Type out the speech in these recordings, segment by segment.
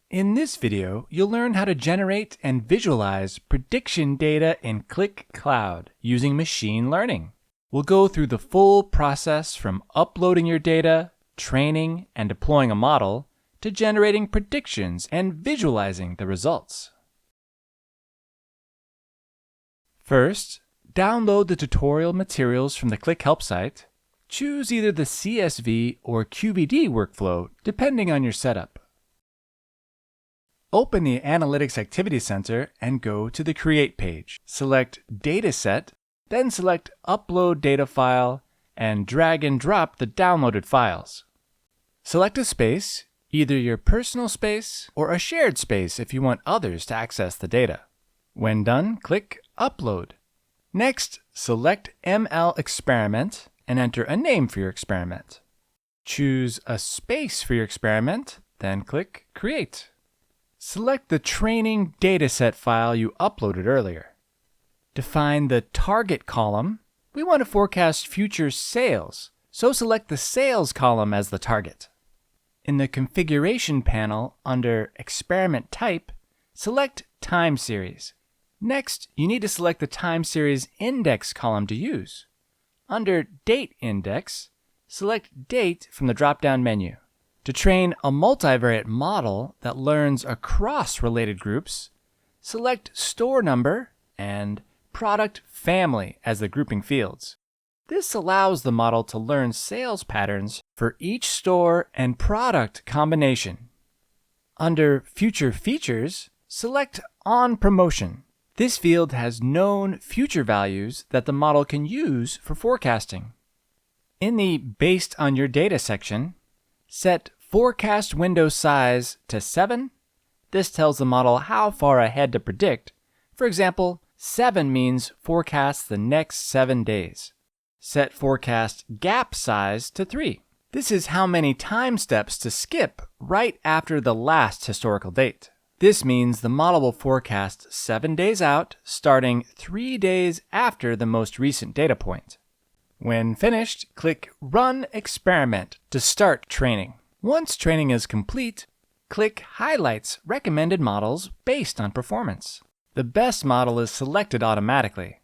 In this video, you'll learn how to generate and visualize prediction data in Qlik Cloud using machine learning. We'll go through the full process from uploading your data, training and deploying a model, to generating predictions and visualizing the results. First, download the tutorial materials from the Qlik help site. Choose either the CSV or QVD workflow, depending on your setup. Open the Analytics Activity Center and go to the Create page. Select Dataset, then select Upload Data File, and drag and drop the downloaded files. Select a space, either your personal space or a shared space if you want others to access the data. When done, click Upload. Next, select ML Experiment and enter a name for your experiment. Choose a space for your experiment, then click Create. Select the training dataset file you uploaded earlier. Define the target column. We want to forecast future sales, so select the sales column as the target. In the configuration panel under Experiment Type, select Time Series. Next, you need to select the time series index column to use. Under Date Index, select Date from the drop-down menu. To train a multivariate model that learns across related groups, select Store Number and Product Family as the grouping fields. This allows the model to learn sales patterns for each store and product combination. Under Future Features, select On Promotion. This field has known future values that the model can use for forecasting. In the Based on Your Data section, set Forecast Window Size to 7. This tells the model how far ahead to predict. For example, 7 means forecast the next 7 days. Set Forecast Gap Size to 3. This is how many time steps to skip right after the last historical date. This means the model will forecast 7 days out, starting 3 days after the most recent data point. When finished, click Run Experiment to start training. Once training is complete, Qlik highlights recommended models based on performance. The best model is selected automatically.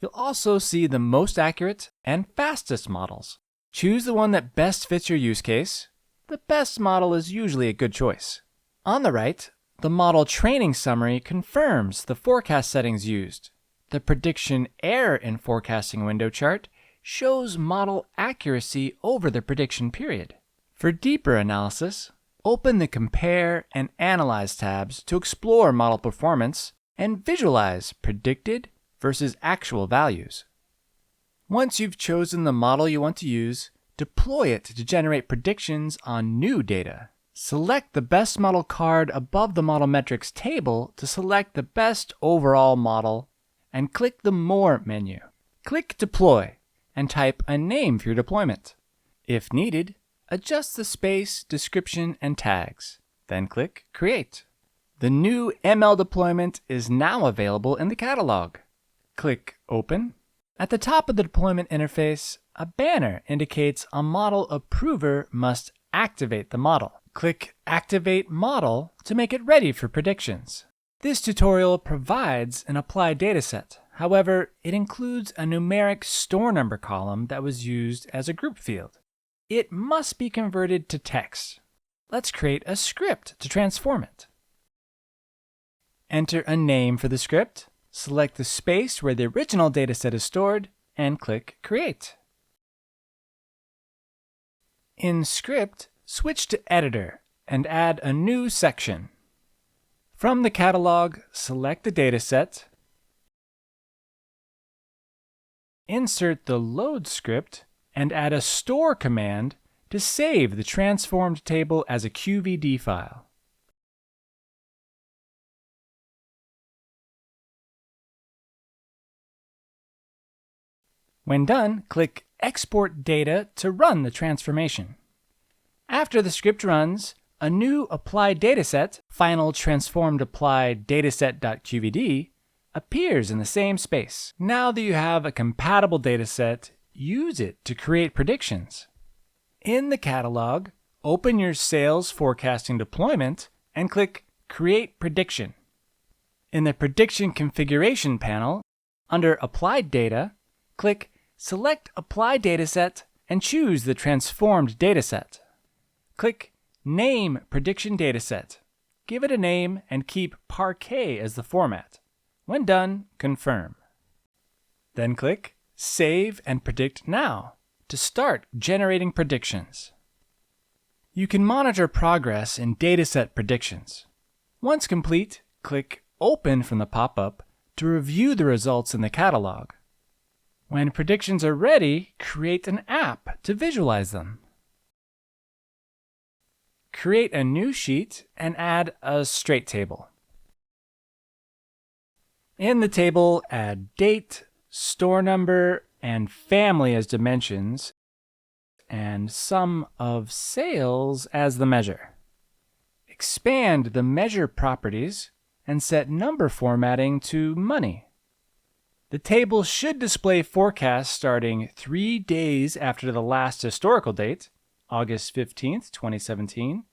You'll also see the most accurate and fastest models. Choose the one that best fits your use case. The best model is usually a good choice. On the right, the model training summary confirms the forecast settings used. The prediction error in forecasting window chart shows model accuracy over the prediction period. For deeper analysis, open the Compare and Analyze tabs to explore model performance and visualize predicted versus actual values. Once you've chosen the model you want to use, deploy it to generate predictions on new data. Select the best model card above the model metrics table to select the best overall model and click the More menu. Click Deploy and type a name for your deployment. If needed, adjust the space, description, and tags. Then click Create. The new ML deployment is now available in the catalog. Click Open. At the top of the deployment interface, a banner indicates a model approver must activate the model. Click Activate Model to make it ready for predictions. This tutorial provides an applied dataset. However, it includes a numeric store number column that was used as a group field. It must be converted to text. Let's create a script to transform it. Enter a name for the script, select the space where the original dataset is stored, and click Create. In Script, switch to Editor and add a new section. From the catalog, select the dataset, insert the load script, and add a store command to save the transformed table as a QVD file. When done, click Export Data to run the transformation. After the script runs, a new applied dataset, final transformed applied dataset.qvd, appears in the same space. Now that you have a compatible dataset, use it to create predictions. In the catalog, open your sales forecasting deployment and click Create Prediction. In the Prediction Configuration panel, under Applied Data, click Select Apply Dataset and choose the transformed dataset. Click Name Prediction Dataset. Give it a name and keep Parquet as the format. When done, confirm. Then click Save and Predict Now to start generating predictions. You can monitor progress in dataset predictions. Once complete, click Open from the pop-up to review the results in the catalog. When predictions are ready, create an app to visualize them. Create a new sheet and add a straight table. In the table, add date, store number, and family as dimensions, and sum of sales as the measure. Expand the measure properties and set number formatting to money. The table should display forecasts starting 3 days after the last historical date, August 15th, 2017,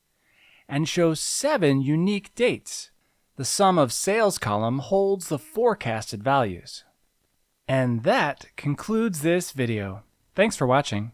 and show 7 unique dates. The sum of sales column holds the forecasted values. And that concludes this video. Thanks for watching.